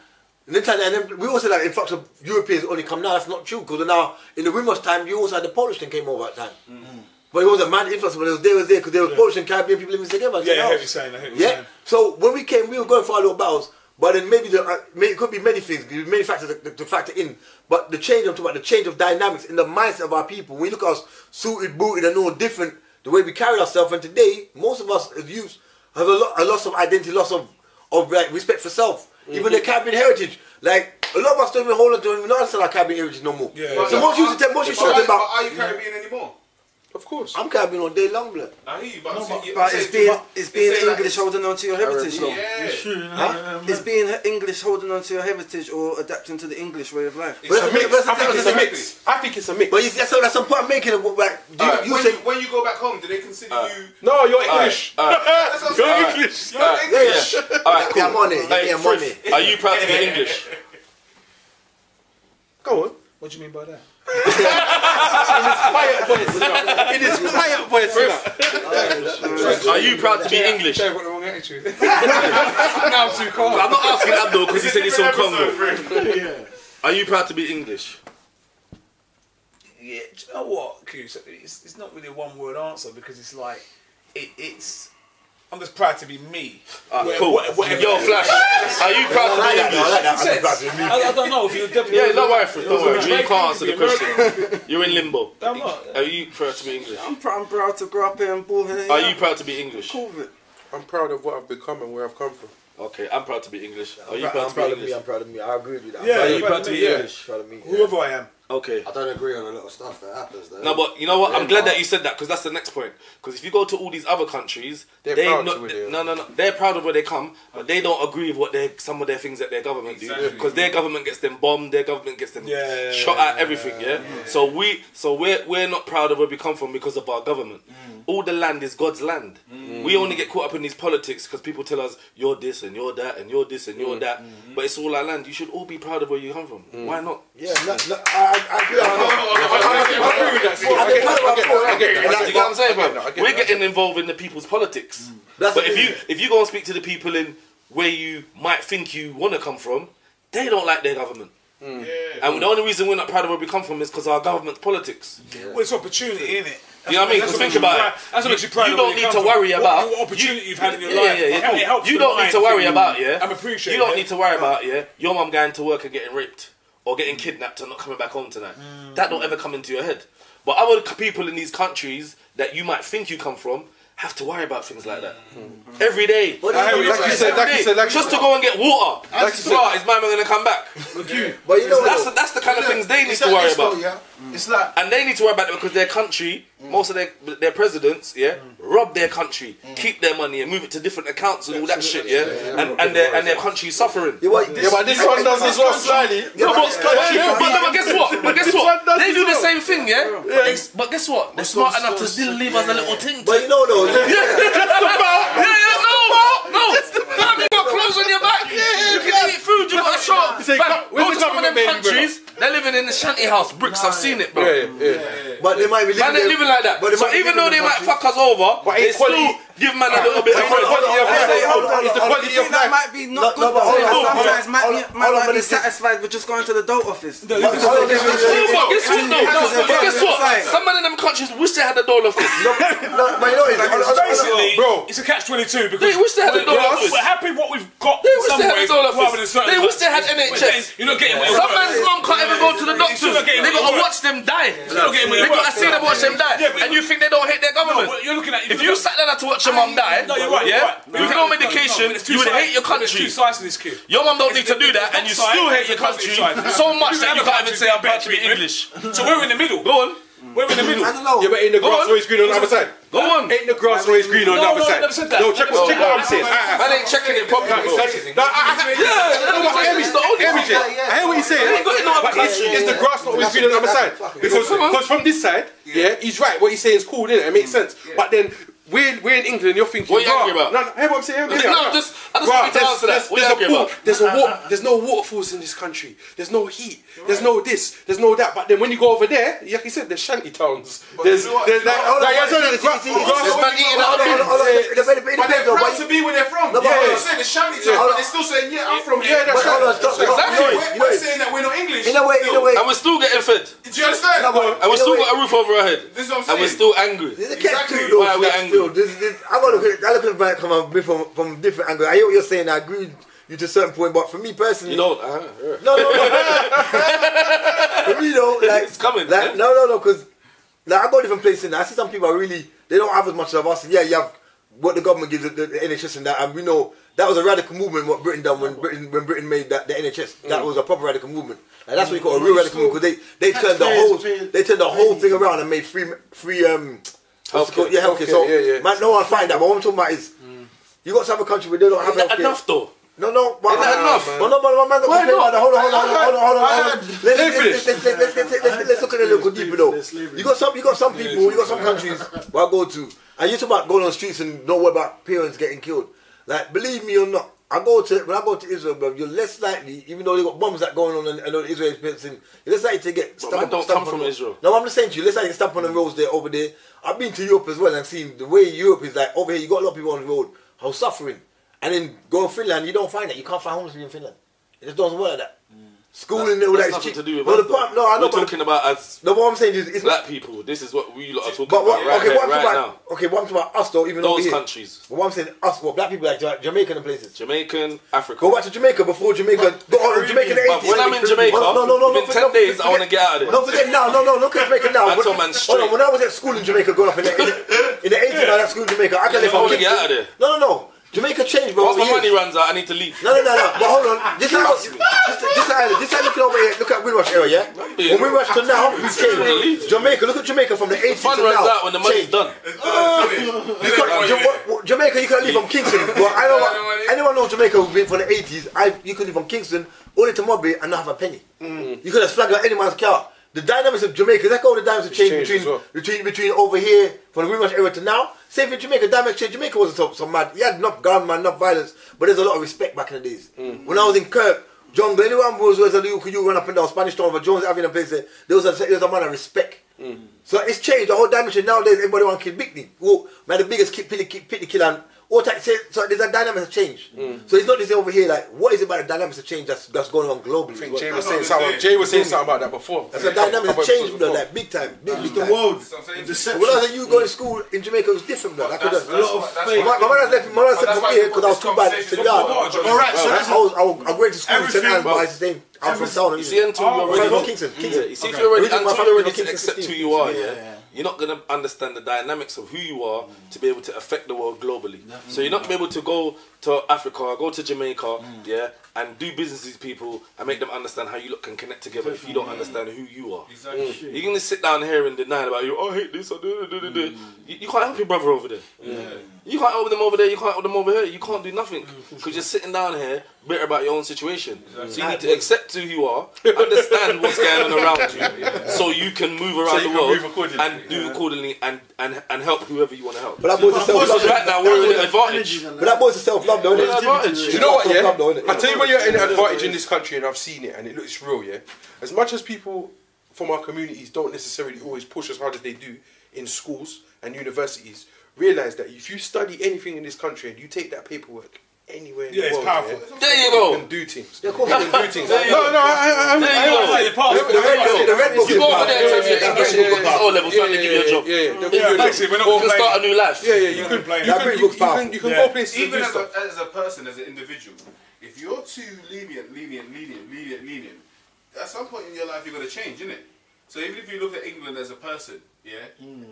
and then we also like influx of Europeans only come now. That's not true because now in the Windrush time, you also had the Polish thing came over at that time. But it was a mad influx, but they was there because there was Polish and Caribbean people living together. I hear what you're saying. Yeah. So when we came, we were going for our little battles. But then maybe it could be many things, many factors to factor in. But the change, I'm talking about the change of dynamics in the mindset of our people. When you look at us suited, booted, and all different, the way we carry ourselves. And today, most of us as youth have a loss of identity, loss of like respect for self. Even the Caribbean heritage, like a lot of us don't even hold on to, we don't understand our Caribbean heritage no more. So most youth talk about. Are you Caribbean anymore? Of course. I'm Caribbean all day long, blood. I hear you, But it's being English holding on to your heritage, though. Yeah. It's being English holding on to your heritage or adapting to the English way of life. I think it's a mix. I think it's a mix. But that's some point I'm making. Like, When you go back home, do they consider you? No, you're English. That's what I'm You're saying. English. You're English. Alright, cool. I'm on it. Hey, I'm on it. Are you proud to be English? Go on. What do you mean by that? Quiet voice. It is quiet voice. Are you proud to be English? I've got the wrong attitude. Now I'm too calm. I'm not asking Abdul because he said he's from Congo. Are you proud to be English? Yeah, do you know what, Q's? It's not really a one-word answer because it's like it's. I'm just proud to be me. Cool. Yo, Flash, are you proud to be English? I don't know if you're definitely. Yeah, don't worry, Fred, don't worry. You can't answer the question. You're in limbo. I'm not. Are you proud to be English? I'm proud to grow up here and born here. Are you proud to be English? Cool with it. I'm proud of what I've become and where I've come from. Okay, I'm proud to be English. Are you I'm proud to proud be of me. English? I'm proud of me. I agree with that. Yeah, Are you proud to be yeah. English? Proud of me. Whoever I am. Okay. I don't agree on a lot of stuff that happens though. No, but you know what? I'm glad that you said that because that's the next point. Because if you go to all these other countries, They're they proud not, to it, yeah. no, they're proud of where they come, but they don't agree with what some of their things that their government do. Because their government gets them bombed, their government gets them shot at, everything. Yeah. So we're not proud of where we come from because of our government. All the land is God's land. We only get caught up in these politics because people tell us you're this and you're that and you're this and you're that. But it's all our land. You should all be proud of where you come from. Why not? Yeah, I agree. I get it. You know what I'm saying, bro? We're getting involved in the people's politics. But if you go and speak to the people in where you might think you want to come from, they don't like their government. And the only reason we're not proud of where we come from is because our government's politics. Well, it's opportunity, isn't it? You know what I mean? Because think about it. That's what makes you proud. You don't need to worry about what opportunity you've had in your life. It helps you don't need to worry about I'm appreciating. You don't need to worry about your mum going to work and getting raped or getting kidnapped and not coming back home tonight. That don't ever come into your head. But other people in these countries that you might think you come from have to worry about things like that every day. Just to go and get water. Is my man gonna come back? But you know, that's the kind of things they need to worry about. It's like, and they need to worry about it because their country, most of their presidents, rob their country, keep their money and move it to different accounts and all that shit, and their country is suffering. But this one does as well slightly. But guess what? They do the same thing, But guess what? They're smart enough to still leave us a little thing. But you know though. No, you got clothes on your back. You can eat food. You got a shop. Go to some of them countries. They're living in the shanty house, bricks. I've seen it, bro. But they might be living, living like that. So even though they might fuck us over, they still give man a little bit of credit. It's the quality of life. That might be not good. Sometimes man might be satisfied with just going to the dope office. But guess what? Some of them countries wish they had a dole office. Basically, bro, it's a catch-22 because they wish they had a dole office. We're happy what we've got. They wish they had a dole office. They wish they had NHS. You're not getting some man's mum can't even go to the doctors. They gotta watch them die. They gotta see them watch them die. And you think they don't hate their government? If you sat down to watch your mum die, with no medication, you would hate your country. Your mum don't need to do that, and you still hate your country so much that you can't even say I'm proud to be English. So we're in the middle. Go on. We're in the middle. Yeah, but ain't the grass always green on the other side? Go on. Ain't the grass always green on the other side? No, check what I'm saying. Man ain't checking it properly, bro. I hear what he's saying. But is the grass not always green on the other side? Because from this side, he's right. What he's saying is cool, innit? It makes sense. But then we're in England. You're thinking, what are you angry about? No, hear what I'm saying. I just want to answer that. What are you angry about? There's no waterfalls in this country. There's no heat. There's no this. There's no that. But then when you go over there, like you said, there's shanty towns. There's man eating out of But they're proud to be where they're from. They're saying the shanty towns, but they're still saying, I'm from here. Exactly. We're saying that we're not English. In a way. And we're still getting fed. Do you understand? And we're still got a roof over our head. This is what I'm saying. And we're still angry. Why are we angry? I look at it from different angles. I hear what you're saying. I agree with you to a certain point, but for me personally, you don't. No. For me though, like it's coming. Like, no, because like I go different places and I see some people are really they don't have as much of us. Yeah, you have what the government gives the NHS and that, and we know that was a radical movement what Britain done when Britain made that the NHS. That was a proper radical movement. And that's what you call a real radical movement because they turned the whole thing around and made free healthcare. So man, no one find that. But what I'm talking about is you got to have a country where they don't have healthcare. Enough though. No. Enough. Hold on. Let's look at it a little deeper though. You got some people, you got some countries where I go to, and you talk about going on the streets and don't worry about parents getting killed. Like, believe me or not, when I go to Israel, bro, you're less likely, even though they got bombs that going on and the Israelis experiencing, you're less likely to get stamped. Don't come from Israel. No, I'm just saying to you, less likely to stamp on the roads there over there. I've been to Europe as well and seen the way Europe is like over here. You got a lot of people on the road who are suffering. And then go to Finland, you don't find that. You can't find homeless people in Finland. It just doesn't work like that. Schooling and all that is nothing cheap. to do with us, no, I know. We're talking about as no, what I'm saying is it's black people. This is what we lot are talking but about right now. Okay, what I'm talking about us though, even those over here. countries. But what I'm saying us, black people like Jamaican and places. Jamaican, Africa. Go back to Jamaica before Jamaica. Jamaica in the 80s. When I'm in Jamaica, within 10 days, I want to get out of there. Don't forget now. Look at Jamaica now. That's all, man, straight. Hold on, when I was at school in Jamaica, growing up in the 80s, I was at school in Jamaica. I want to get out of there. No. Jamaica changed, bro. Once my money runs out, I need to leave. No. But hold on. This time looking over here. Look at Windrush area, yeah? When Windrush to now, we changed. Jamaica, look at Jamaica from the 80s fun to runs now. out when the money's done. Jamaica, you can leave from Kingston. But I know anyone knows Jamaica who's been from the 80s. You could leave from Kingston all the way to Mobby and not have a penny. You could have flagged out any man's car. The dynamics of Jamaica, that's all the dynamics have changed between over here from the Windrush area to now. Same for Jamaica, dynamics changed. Jamaica wasn't so mad. You had enough gunman, enough violence, but there's a lot of respect back in the days. When I was in Kirk, jungle, anyone was you run up and down Spanish Town, but Jones having a place there, there was a man of respect. So it's changed. The whole dimension nowadays, everybody want to kill Big Nick. Oh, man, the biggest pitty killer. And all that, so there's a dynamics of change. So it's not just over here. Like, what is it about the dynamics of change that's going on globally? I think Jay was saying something about that before. That's a dynamics of change, bro. Like big time, big time. The world. When I was you going to school in Jamaica, it was different, bro. I could have a lot of faith. My mother left from here because I was too bad to the yard. All right, so I went to school in St. Anne's, but I stayed. I'm from town. You see, until you're ready, Kingston. You see, if you're ready, until you're ready to accept who you are, you're not gonna understand the dynamics of who you are to be able to affect the world globally. So you're not gonna be able to go to Africa, go to Jamaica, and do business with these people and make them understand how you look and connect together if you don't understand who you are. Exactly. You're gonna sit down here and deny about you. Oh, I hate this. I do. You can't help your brother over there. You can't help them over there. You can't help them over here. You can't do nothing because you're sitting down here bitter about your own situation. So you need to accept who you are, understand what's going on around you, so you can move around the world and do accordingly and help whoever you want to help. But that boy's a self-love. Right now we're in an advantage. But that boy's a self-love, though. You know what? Yeah, I tell you when you're in an advantage in this country, and I've seen it, and it looks real. Yeah, as much as people from our communities don't necessarily always push as hard as they do in schools and universities, realise that if you study anything in this country and you take that paperwork anywhere in the world, it's powerful. There you go. You can do things. Yeah, of course. You can do things. There you go. The red book. You go over there and take your English, you've got O levels, trying to give you a job. Basically, we're not You can start a new life. You can go places. Even and do stuff. as a person, as an individual, if you're too lenient, at some point in your life you're going to change, innit? So even if you look at England as a person,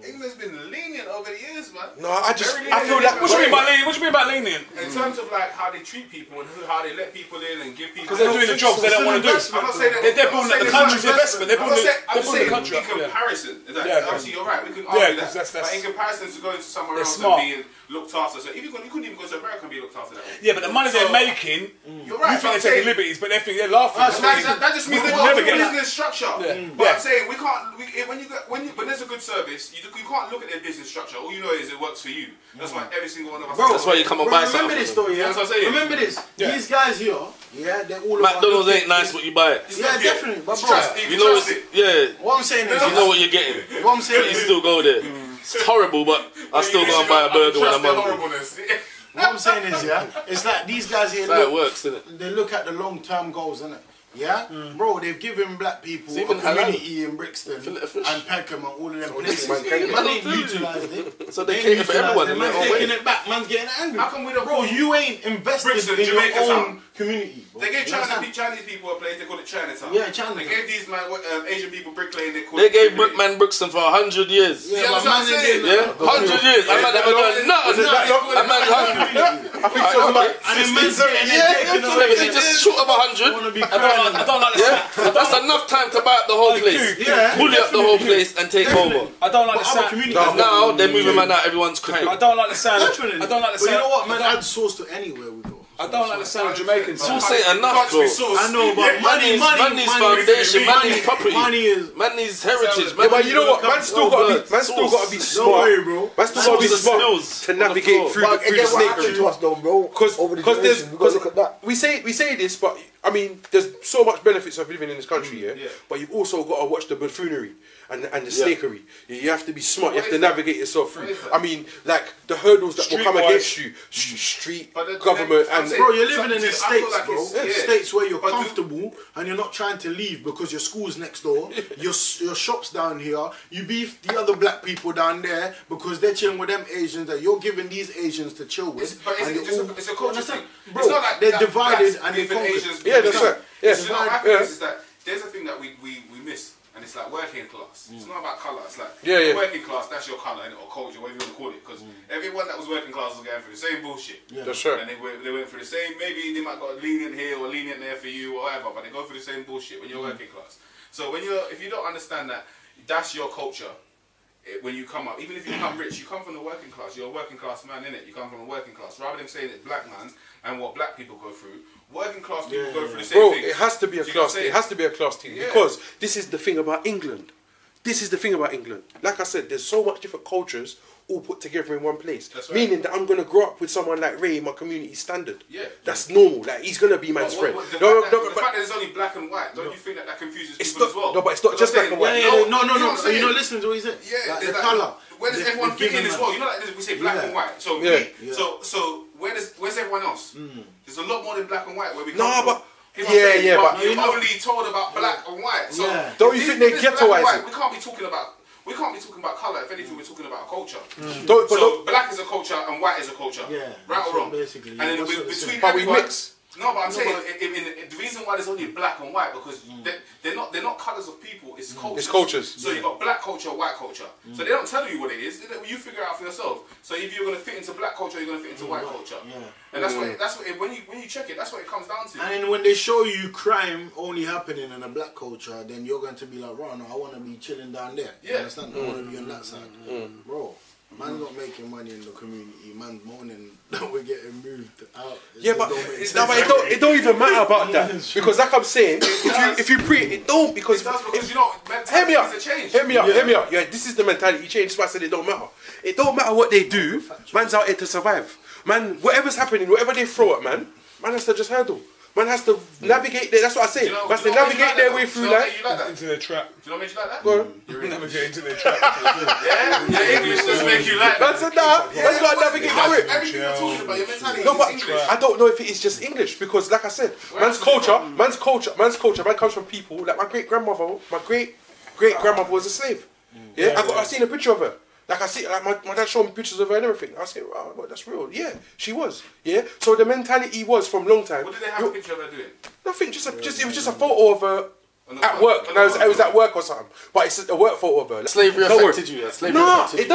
England's been lenient over the years, man. No, I feel like. What do you mean by lenient? What do you mean by lenient? In terms of like how they treat people and how they let people in and give people. Because they're doing the jobs they don't want to do. I'm not saying that they're building the country's investment. They're building the country. In comparison, obviously you're right. We can Yeah, argue that, but in comparison to going to somewhere else and being looked after, so you couldn't even go to America and be looked after that way. Yeah, but the money they're making, you're right. you think they're taking liberties, but they think they're laughing. That just means they've got a business structure. But I'm saying we can't. When there's a good service, you can't look at their business structure. All you know is it works for you. That's why every single one of us. That's why you come and buy something. Remember this though, yeah. That's what I'm saying. Remember this. These guys here, they're all. McDonald's ain't nice, but you buy it. Yeah, definitely. But bro, You know, what I'm saying is, you know what you're getting. What I'm saying But you is, still go there. It's horrible, but I still go and buy a burger when I'm hungry. what I'm saying is, it's like these guys here. That's how it works, isn't it? They look at the long-term goals, innit? Yeah, bro, they've given black people a community in Brixton and Peckham and all of them places. Man ain't utilised it. So they cater for everyone. Man's taking it back. Man's getting angry. How come we don't? Bro, you ain't invested Brixton, in your Jamaica own community. Bro. They gave Chinese people a place. They call it Chinatown. Yeah, Chinatown. They gave these Asian people bricklaying. They gave Brickman Brixton for 100 years. Yeah, that's what I'm saying. Yeah, 100 years. I might never done nothing. I might hungry. I think so. They just short of 100. I don't like the That's enough time to buy up the whole place. Bully up the whole place and take over. I don't like the sound. Now they're moving man out everyone's crying. I don't like the sound. I don't like the But you sound. know what, man? Add sauce to anywhere we go. I don't like the sound of Jamaican. Sauce ain't enough, bro. I know, but money Money's foundation, money's property, money is. money's heritage. Yeah, but you know what? Man still got to be smart. Don't worry, bro. Man still got to be smart to navigate through the snakery. To us, though, bro. Because we say this, but I mean, there's so much benefits of living in this country, but you've also got to watch the buffoonery and the snakery. You have to be smart. You have to navigate yourself through. I mean, like the hurdles that will come against you, street, government, and bro, you're living in the states, bro. States where you're comfortable and you're not trying to leave because your school's next door, your shop's down here. You beef the other black people down there because they're chilling with them Asians that you're giving these Asians to chill with. It's a culture thing. Bro, it's not like they're divided and they're Asians. Yeah, that's right. It's not what happens is that there's a thing that we miss. And it's like working class. It's not about colour. It's like working class. That's your colour or culture, whatever you want to call it. Because everyone that was working class was going through the same bullshit. That's right. And they went through the same. Maybe they might got lenient here or lenient there for you or whatever. But they go through the same bullshit when you're working class. So if you don't understand that, that's your culture. When you come up, even if you become rich, you come from the working class. You're a working class man, innit? You come from a working class. Rather than saying it's black man and what black people go through, working class people go through the same thing. Bro, it has to be a class. It has to be a class team because this is the thing about England. This is the thing about England. Like I said, there's so much different cultures all put together in one place. That's right. Meaning that I'm gonna grow up with someone like Ray, my community standard. Yeah, that's normal. Like he's gonna be man's friend. The fact that it's only black and white, don't you think that confuses people as well? No, but it's not just black and white. No. You're not listening to what he said. Yeah, like the colour. Where does everyone fit in as well? You know, like we say black and white. So so where's everyone else? There's a lot more than black and white where we come from. But you're only told about black and white. So don't you think they ghettoise it? We can't be talking about colour. If anything, we're talking about a culture. So black is a culture and white is a culture. Yeah. Right or wrong? Basically. And then between but we mix. No, but I'm saying the reason why there's only black and white because they're not colours of people. It's cultures. It's cultures. So you've got black culture, white culture. So they don't tell you what it is. You figure it out for yourself. So if you're going to fit into black culture, you're going to fit into white culture. And that's what when you check it, that's what it comes down to. And then when they show you crime only happening in a black culture, then you're going to be like, "Bro, no, I want to be chilling down there." You understand? I want to be on that side, bro. Man's not making money in the community. Man's moaning that we're getting moved out. It don't even matter about that because, like I'm saying, if you it don't because you know, hear me out. Yeah, this is the mentality change. That's why I said it don't matter. It don't matter what they do. Man's out here to survive. Man, whatever's happening, whatever they throw at man has to just handle. Man has to navigate there. That's what I say. Man has to navigate their way through life. Into their trap. Do you know what makes you like that? Go on. You navigate into their trap. Yeah, English does make you like that. That's enough. Man's got to navigate through it. Everything you're talking about, your mentality No, is but English. I don't know if it is just English because, like I said, man's culture. Man comes from people like my great grandmother was a slave. Yeah, I've seen a picture of her. Like I see, like my dad showed me pictures of her and everything. I said, "Wow, well, that's real." Yeah, she was. Yeah. So the mentality was from long time. What did they have a picture of her doing? Nothing. It was just a photo of her at work. No, it was at work or something. But it's a work photo of her. Like, Slavery affected you. No, it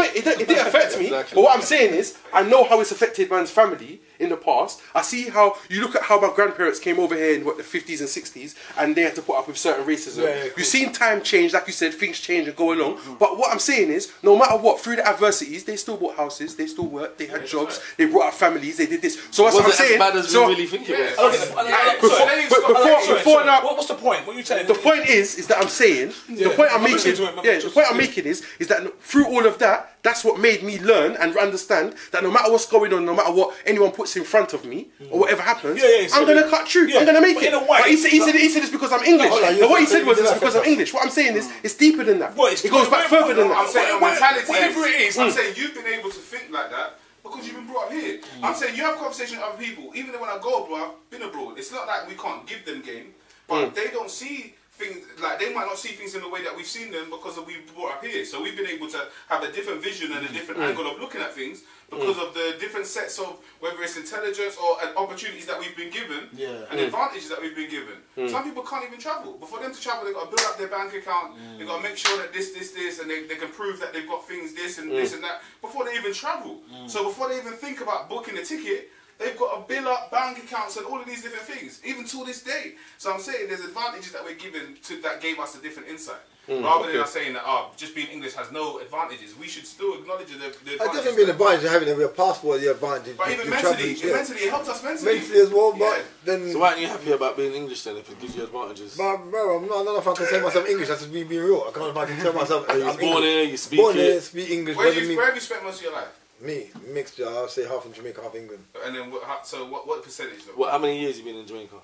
didn't affect me. But what I'm saying is, I know how it's affected man's family in the past. I see how you look at how my grandparents came over here in the 50s and 60s, and they had to put up with certain racism. You've seen time change, like you said, things change and go along. But what I'm saying is, no matter what, through the adversities, they still bought houses, they still worked, they had jobs, they brought up families, they did this. So that's what I'm saying. As bad as we really think it was. Before now, what's the point? What are you saying? the point is that I'm saying, the point I'm making is that through all of that, that's what made me learn and understand that no matter what's going on, no matter what anyone puts in front of me or whatever happens, I'm gonna cut through. I'm gonna make it. But he said it's because I'm English. And what he said was it's because I'm English. What I'm saying is it's deeper than that. It goes back further than that. I'm saying your mentality, whatever it is, I'm saying you've been able to think like that because you've been brought up here. I'm saying you have conversation with other people, even when I go abroad, been abroad. It's not like we can't give them game, but they don't see things, like they might not see things in the way that we've seen them because we've brought up here. So we've been able to have a different vision and a different angle of looking at things because of the different sets of, whether it's intelligence or opportunities that we've been given and advantages that we've been given. Some people can't even travel. But for them to travel, they've got to build up their bank account, they've got to make sure that this, and they can prove that they've got things this and this and that before they even travel. So before they even think about booking a ticket, they've got to build up bank accounts and all of these different things, even to this day. So I'm saying there's advantages that we're given that gave us a different insight. Rather than us saying that just being English has no advantages, we should still acknowledge the advantages. I definitely an advantage of having a passport, the advantage. But even mentally, it helps us mentally. Mentally as well, but then... So why aren't you happy about being English then, if it gives you advantages? But bro, I don't know if I can say myself English, that's just me being real. I can't know if I can tell myself I'm born here, you speak born here, speak English. Where have you spent most of your life? Me, mixture, I'll say half in Jamaica, half England. And then, what percentage though? How many years have you been in Jamaica?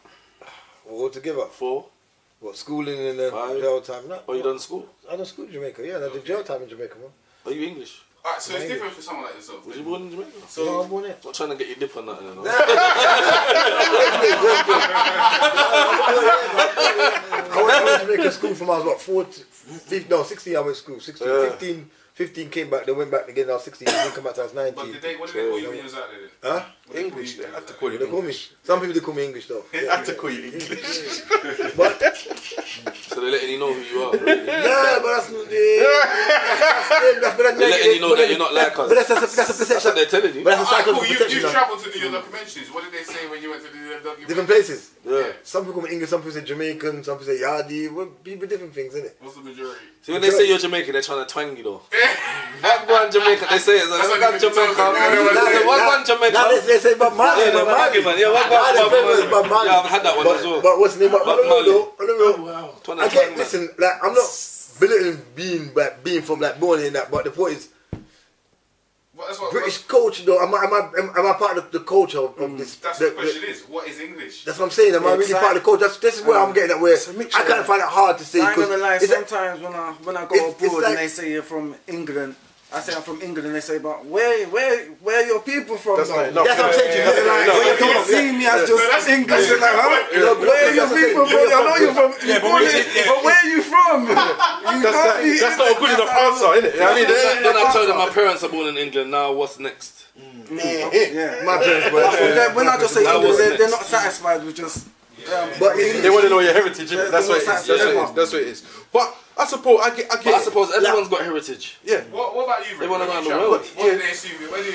All together? 4? What, schooling and then jail time? No. Oh, you done school? I done school in Jamaica, yeah, I did jail time in Jamaica, man. Are you English? Alright, so it's different for someone like yourself. Was you born in Jamaica? So no, I'm born here. Not trying to get your dip on that, you know. I went to Jamaica school from I was what, 16 I went to school, 16, 15 came back, they went back again, I was 16, then come back to I was 19. But what did they call you when you was out there then? Huh? English. They had to call you They call me. Some people they call me English though. They had to call you English. But So they're letting you know who you are, really. yeah, but that's not They're letting you know that you're not like us. But that's a perception. That's what they're telling you. But that's a psychological perception. You've travelled to do your documentaries. What did they say when you went to do your documentaries? Different places. Yeah. Some people call me English, some people say Jamaican, some people say Yardi. People different things, innit? What's the majority? See, when they say you're Jamaican, they're trying to twang you though. One Jamaica, they say it. One Jamaica. One Jamaica. Now they say Bob Marley. Yeah, Bob Marley. Yeah, I've had that one as well. But what's the name? Bob Marley. Wow. I get, listen, like, I'm not belittling being from like born in that, but the point is, British culture though, am I part of the culture of this? That's the question is, what is English? That's what I'm saying, am I really part of the culture? This is where I'm getting at, where I kind of find it hard to say. I'm gonna lie, sometimes when I go abroad and they say you're from England, I say I'm from England, and they say, but where are your people from? That's though? like, That's what I'm saying to you. You can't see me as just English. You're like, huh? Where are your people from? I know you're from England, but where are you from? That's not a good enough answer, is it? I mean, then I told them my parents are born in England. Now what's next? Yeah, my parents were. When I just say England, they're not satisfied with just. But they want to know your heritage. That's what it is. That's what it is. But I suppose I suppose everyone's got heritage. Yeah. What about you, Rick? They want to go around the world. Where do they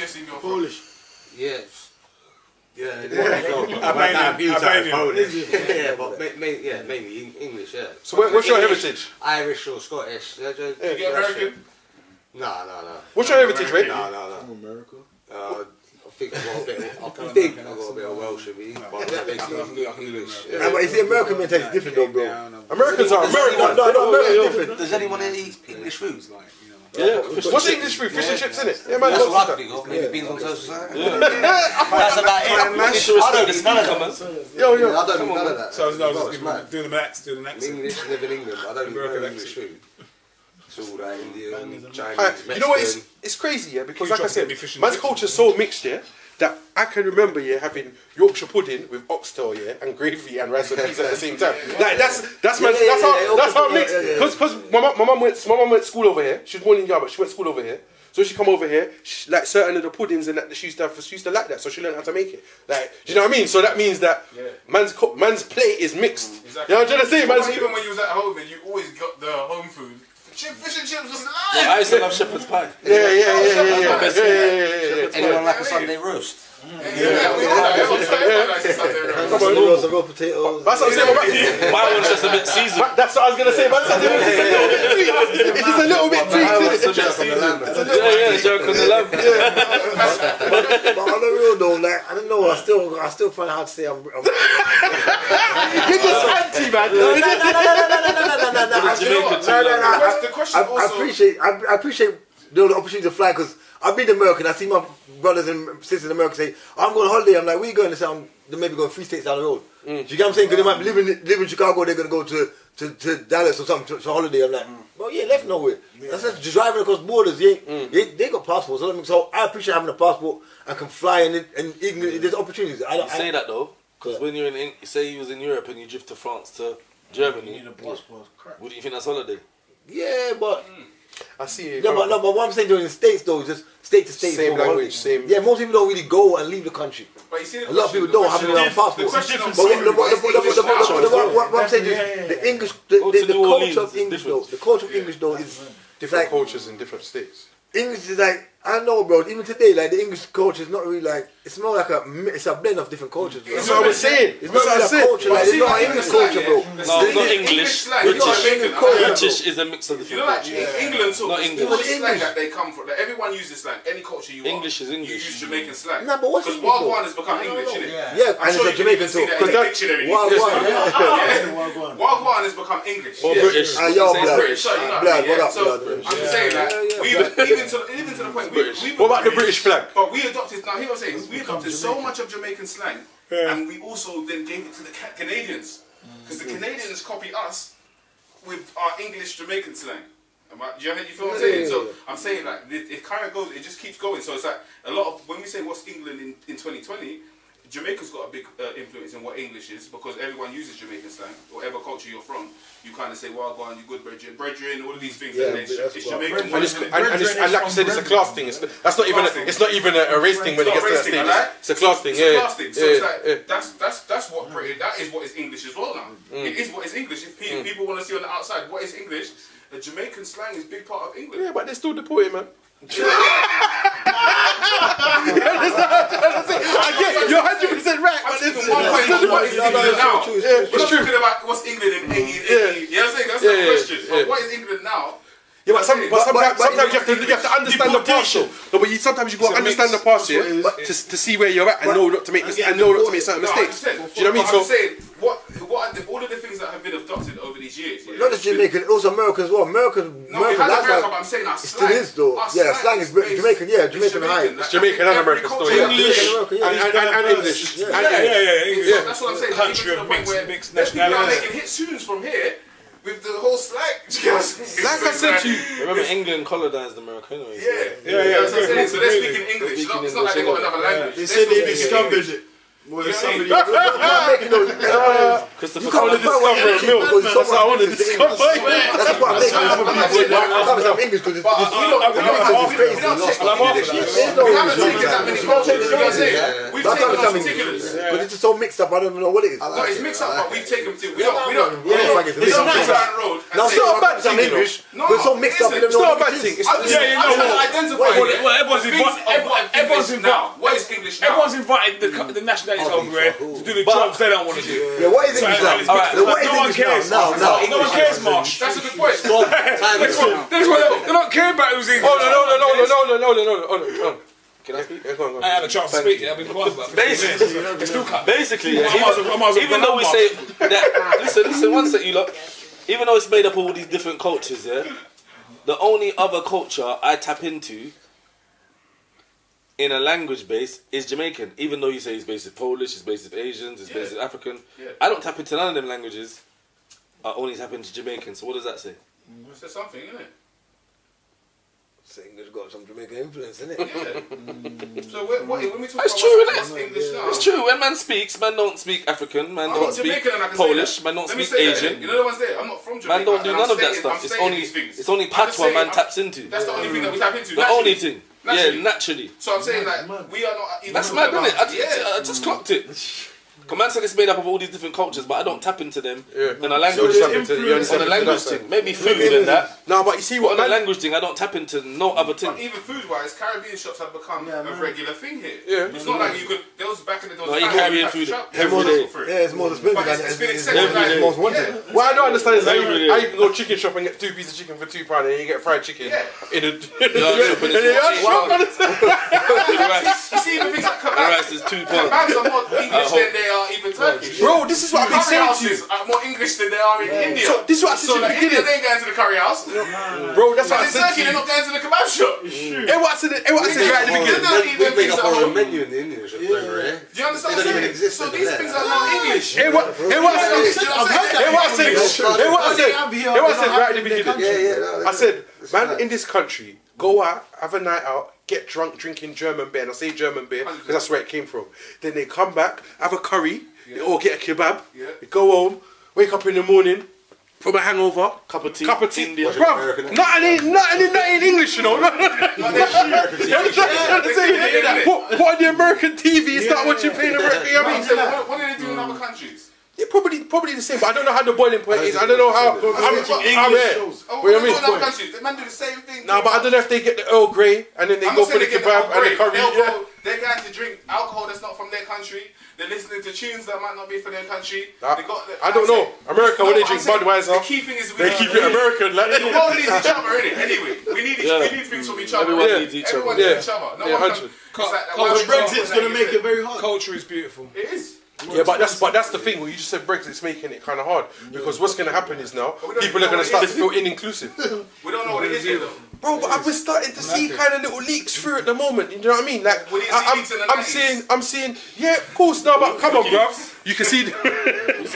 assume you're Polish. Yeah. Yeah, Albanian. but maybe English, yeah. So what's your heritage? Irish or Scottish? You get American? No. What's your heritage, mate? No. From America. I think I've got a bit of Welsh in me. But that makes sense. But you see, American mentality is different though, bro. Americans are American. No, American's different. Does anyone eat English foods? Yeah. What's English food? Fish and chips, innit? Yeah, man. That's what I think of. Maybe beans on toast or something. That's about it. I don't eat none of them. Yo. I don't eat none of that. So I was just doing the accent. English, live in England, but I don't eat no English food. It's all that Indian, Chinese, Mexican. You know what? It's crazy, yeah. Because like I said, man's culture's so mixed, yeah, that I can remember, yeah, having Yorkshire pudding with oxtail, yeah, and gravy and rice and peas at the same time. Like that's how mixed. Because my mum went to school over here. She was born in Yaba, but she went to school over here. So she come over here, like certain of the puddings and that she used to like that, so she learned how to make it. Like, do you know what I mean? So that means that man's plate is mixed. Exactly. You know what I'm trying to say? Even when you was at home and you always got the home food. Fish and chips was nice. I used to love shepherd's pie. Yeah. Anyone like a Sunday roast? Raw potatoes. That's what I'm saying. My one's just a bit seasoned. That's what I was gonna say. Man, it's just a little bit tweaked. Yeah, joke on the lamb. But on the real though, like I don't know, I still find it hard to say I'm You're just anti, man. I appreciate the opportunity to fly because I've been American. I see my brothers and sisters in America say, I'm going on holiday. I'm like, where you going? They say, they may be going 3 states down the road. Do you get what I'm saying? Because they might live in Chicago, they're going to go to Dallas or something to holiday. I'm like, well, you ain't left nowhere. That's just driving across borders. They got passports. So I appreciate having a passport and can fly and there's opportunities. You say that though, because when you're say you was in Europe and you drift to France to Germany, You need a passport. what do you think that's holiday? Yeah, but... I see it. No, but what I'm saying during the States though is just state to state. Same language, same. Yeah, most people don't really go and leave the country. But you see A lot of people don't have it on passport. What I'm saying is the English, the culture of English though, the culture of English though is different cultures in different states. English is like, I don't know, bro. Even today, like the English culture is not really like. It's more like it's a blend of different cultures. Bro. That's what I was saying. It's not really a culture. Like, it's not English culture, bro. No, not English. British is a mix of different cultures. England too. Not English. All the slang that they come from. Everyone uses slang. Any culture you want. English is English. You use Jamaican slang. Nah, but what's because English, Wagwan has become English, isn't it? Yeah, and it's a Jamaican too. Wagwan has become English. Or British. Yo, blood, what up, so blood? I'm saying that even to the point. What about the British flag? But we adopted. Now hear what I'm saying. We adopted so much of Jamaican slang, and we also then gave it to the Canadians, because the Canadians copy us with our English Jamaican slang. Do you feel what I'm saying? So I'm saying like it kind of goes. It just keeps going. So it's like a lot of when we say what's England in 2020. Jamaica's got a big influence in what English is because everyone uses Jamaican slang. Whatever culture you're from, you kind of say, well, go on, you good brethren, all of these things. Yeah, it's Jamaican. And like you said, it's a class thing. It's not even a race thing when it gets to that stage. It's a class thing. It's a class thing. So it's like that's what that is what is English as well now. It is what is English. If people want to see on the outside what is English, the Jamaican slang is a big part of England. Yeah, but they're still deported, man. I get you're 100% right. It's true about what's England in 1880. You know what I'm saying? That's not the question. But what is England now? Yeah, but sometimes you have to understand the past. No, but sometimes you got to understand the past here to see where you're at and know not to make certain mistakes. Do you know what I mean? So I'm saying what all of the things that have been adopted over these years. Not just Jamaican, also American as well. American, but I'm saying our slang. It still is though. Yeah, slang is Jamaican. Yeah, Jamaican high. It's Jamaican and American still. English and English. Yeah. That's what I'm saying. Country of mixed nationalities. People are making hit tunes from here. with the whole slang. Like I said to you, Remember England colonised America anyway. Yeah. So they're speaking English. It's not like they got another language. They said they discovered it. Well, somebody. Christopher Columbus discovered milk. That's what I want to discover. That's what I'm making. I'm English because it's crazy. We haven't taken that many cultures. We've taken our particulars. But it's just so mixed up. I don't even know what it is. No, it's mixed up, but we've taken them. We don't. It's not a bad thing. English, but it's so mixed up. it's not a bad thing. I'm trying to identify it. Everyone's invited. What is English now? Everyone's invited the nationalities over here to do the jobs they don't want to do. Yeah, what is English now? No one cares. No one cares, Marsh. That's a good point. They don't care about who's English. No. Can I speak? Go on. I had a chance to speak. I've been quiet about it. Basically, even though we say that, listen, one sec, you lot. Even though it's made up of all these different cultures, yeah, the only other culture I tap into in a language base is Jamaican. Even though you say it's based in Polish, it's based in Asians, it's based in African, I don't tap into none of them languages. I only tap into Jamaican. So what does that say? It says something, isn't it? English got some Jamaican influence, innit? Yeah. So when we talk That's about true, what's innit? English now, It's true. When man speaks, man don't speak African, man don't speak Polish, man don't speak Asian. You know the ones there? I'm not from Jamaica. Man don't do and none I'm of that stating- stuff. I'm It's stating these only things. I'm patois just saying, man taps into. That's the only thing that we tap into. The only thing. Naturally. Yeah, naturally. So I'm saying like we are not even. That's talking mad, isn't about- it? I just clocked it. Command said it's made up of all these different cultures, but I don't tap into them in a language on a language thing. Maybe food and that. No, but you see what On a language thing, I don't tap into no other thing. But even food-wise, Caribbean shops have become a regular thing here. Yeah. It's not like you could. There was back in the day. No, you Caribbean food every day. Yeah, it's more expensive But than it's been it's accepted. the most wanted. what I don't understand is Every day. I can go chicken shop and get 2 pieces of chicken for £2 and you get fried chicken in a You see, even things like The rice is £2. kebabs are more English than they are even Turkish. Bro, this is what I've been Curry saying to you. houses are more English than they are in India. So this is what I said to you like at the India, beginning. they ain't going to the curry house. Bro, that's what I In said Turkey, to they're you. not going to the kebab shop. And what I said right at the beginning. They don't eat them We make things up at our own home. menu in the Indian shop over here. Do you understand They what don't I'm even saying? exist So over these there. things are now English. And what I said right at the beginning. I said, man, in this country, go out, have a night out, get drunk drinking German beer. And I say German beer because that's where it came from. Then they come back, have a curry, or get a kebab, go home, wake up in the morning, from a hangover, Cup of tea. Indian. Bruv, nothing in English, you know. Put on the American TV, start watching plain American. You know what I mean? What do they do in other countries? Yeah, probably the same, but I don't know how the boiling point is. I don't know how. I'm here. Oh, What do you what do they do in other mean? countries? The man do the same thing. No, but I don't know if they get the Earl Grey and then they go for the kebab and the curry. Yeah. They're going to drink alcohol that's not from their country. They're listening to tunes that might not be for their country. I don't know. America, when they drink Budweiser, the key thing is they keep it American. Like, the world needs each other, innit? Anyway, we need things from each other. Everyone needs each Everyone other. needs each other. No Yeah, one 100. Brexit's going to make it very hard. Culture is beautiful. It is. Yeah, but that's the thing. When you just said Brexit's making it kind of hard because what's going to happen is now people are going to start to feel inclusive. We don't know what it is yet, though. Bro, but I've been starting to see kind of little leaks through at the moment. You know what I mean? Like I'm seeing. Yeah, of course. No, but come on, bruv. You can see. You can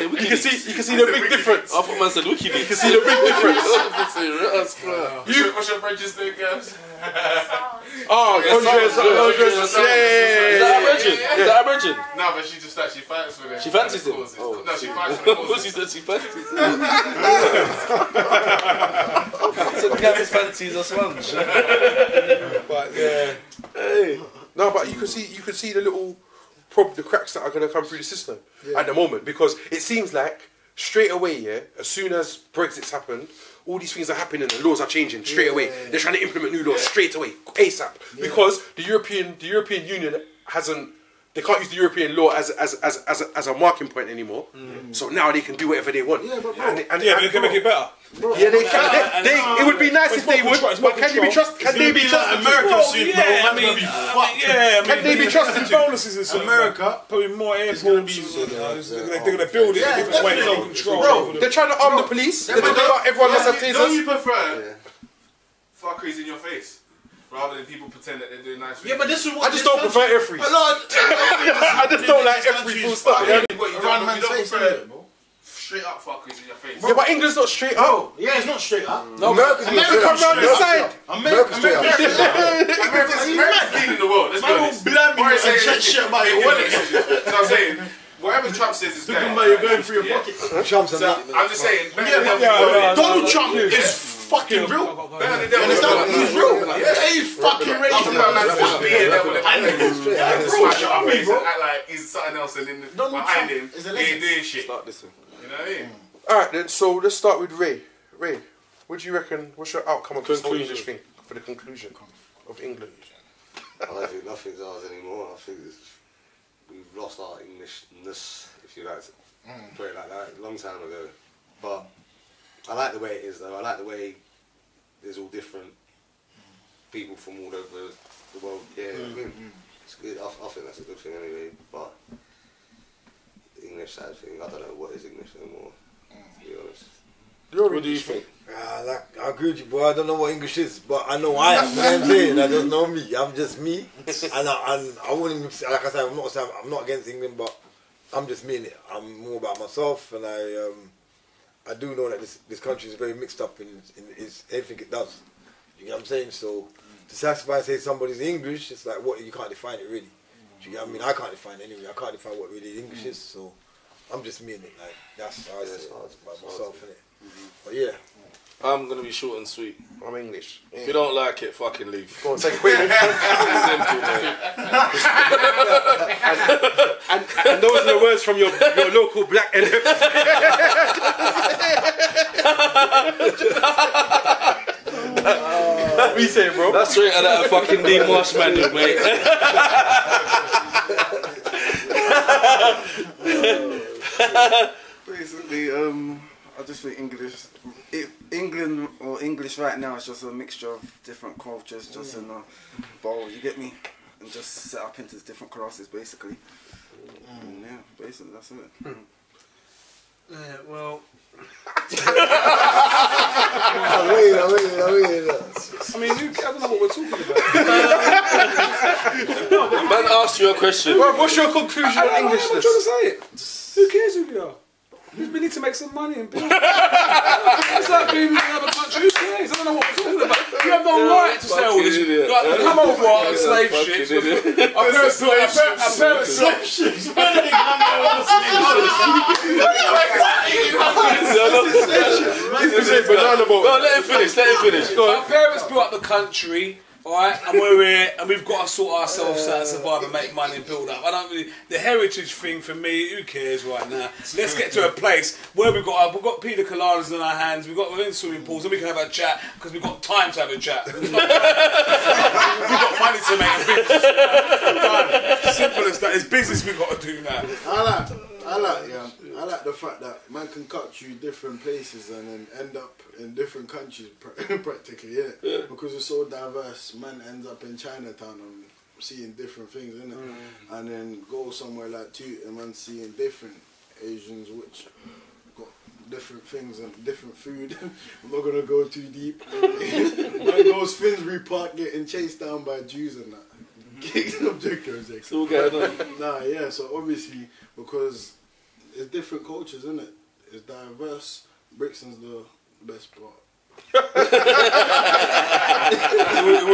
see the big difference. I thought man said WikiLeaks. You can see the big difference. What's your bridges doing, girls? Oh, Andres. Is that a virgin? Is that a virgin? No, but she just actually fights for it. She fancies him? Oh. No, she fights for it. She said she fancies him. So Gavin's fancies a sponge. But yeah. No, but you can see the little the cracks that are going to come through the system at the moment because it seems like straight away, as soon as Brexit's happened, all these things are happening and the laws are changing straight away. They're trying to implement new laws straight away, ASAP, because the European Union hasn't. They can't use the European law as a marking point anymore. So now they can do whatever they want. But they can make it better. Yeah, they can. It would be nice if they would, but can they be trusted? Can they be trusted? America soon, bro. I mean, Can they be trusted? Bonuses in some America, probably more airports. They're going to build it a different way. They'll control. Bro, they're trying to arm the police. They're talking about everyone must have tasers. Don't you prefer fuckeries in your face? Rather than people pretend that they're doing nice things. Yeah, but this is what I just don't prefer air freeze. I just don't like air free full stop. Run man's face, bro. straight up fuckers in your face. Yeah, but England's not straight up. Yeah, it's not straight up. No, America's America round the side. America's straight up. America's leading the world. Let's be honest. Boris saying shit about your wallet. You know what I'm saying? Whatever Trump says is going. You're going through your pocket. Trump's So I'm just saying. Donald Trump is fucking real. Better than them. He's real. He's fucking real. I'm talking about being there with the smash up face and act like he's something else and then behind him he ain't doing shit. You know what I mean? Alright then, so let's start with Ray. Ray, what do you reckon, what's your outcome of this whole English thing for the conclusion of England? I don't think nothing's ours anymore. I think we've lost our Englishness, if you like to put it like that, a long time ago. But I like the way it is though. I like the way there's all different people from all over the world. Yeah, I mean, it's good. I think that's a good thing anyway. But the English side thing, I don't know what is English anymore, to be honest. What do you think? I agree with you, bro. I don't know what English is, but I know I am. You know what I'm saying? I just know me. I'm just me, and I wouldn't even say, like I said, I'm not against England, but I'm just me in it. I'm more about myself, and I do know that this country is very mixed up in everything it does. You get what I'm saying? So to satisfy and say somebody's English, it's like what you can't define it really. Do you get what I mean? I can't define it anyway. I can't define what really English is. So I'm just me in it. Like that's how I say it about myself in it. But yeah. I'm gonna be short and sweet. I'm English. If you don't like it, fucking leave. Go on, say quick. Simple, mate. and those are the words from your local black NF. What you saying, bro? That's straight out of that fucking D Marsh manual, mate. Basically, I just think England or English right now is just a mixture of different cultures, just in a bowl. You get me? And just set up into different classes, basically. And yeah, basically that's it. Yeah, well. I'm waiting. I mean, I don't know what we're talking about. Man asked you a question. Bro, what's your conclusion on Englishness? I'm trying to say it. Who cares who we are? We need to make some money and build. It's like being in another country. Who cares? I don't know what we're talking about. You have no right to say all this. Like, come over and slave ships. Our parents slave ships. No, let him finish. Our parents built up the country. Alright, and we're here, and we've got to sort ourselves out and survive and make money and build up. I don't really, the heritage thing for me, who cares right now? Let's get to a place where we've got pina coladas in our hands, we're in swimming pools, and we can have a chat, because we've got time to have a chat. We've got money to make and business. Simple as that, it's business we've got to do now. I like the fact that man can cut through different places and then end up in different countries practically, innit? Yeah. Because it's so diverse. Man ends up in Chinatown and seeing different things, innit? And then go somewhere like Tute and man seeing different Asians which got different things and different food. I'm not gonna go too deep. Man goes Finsbury Park getting chased down by Jews and that. Objectives. It's all going on. Nah, yeah, so obviously because it's different cultures, isn't it? It's diverse. Brixton's the best part. We'll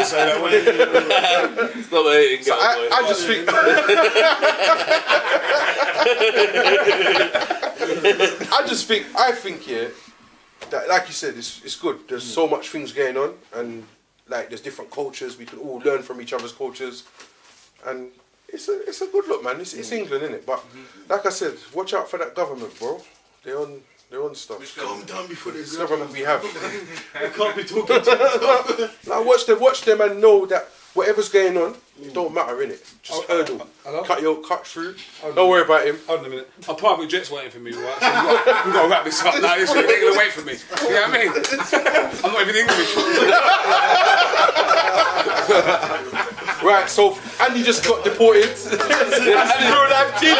say that way. Stop hating, so I just think I think yeah, that like you said, it's good. There's so much things going on, and like there's different cultures. We can all learn from each other's cultures, and it's a good look, man. It's England, innit? But like I said, watch out for that government, bro. They're on stuff. Calm down before they the government we have. I can't be talking to Now watch them and know that whatever's going on, it don't matter, innit? Just hurdle. Cut through. Don't worry about him. Hold on a minute. Our private jet's waiting for me, right? So we've got to wrap this up now. They're going to wait for me. You know what I mean? I'm not even English. Right, so Andy just got deported. Real life TV.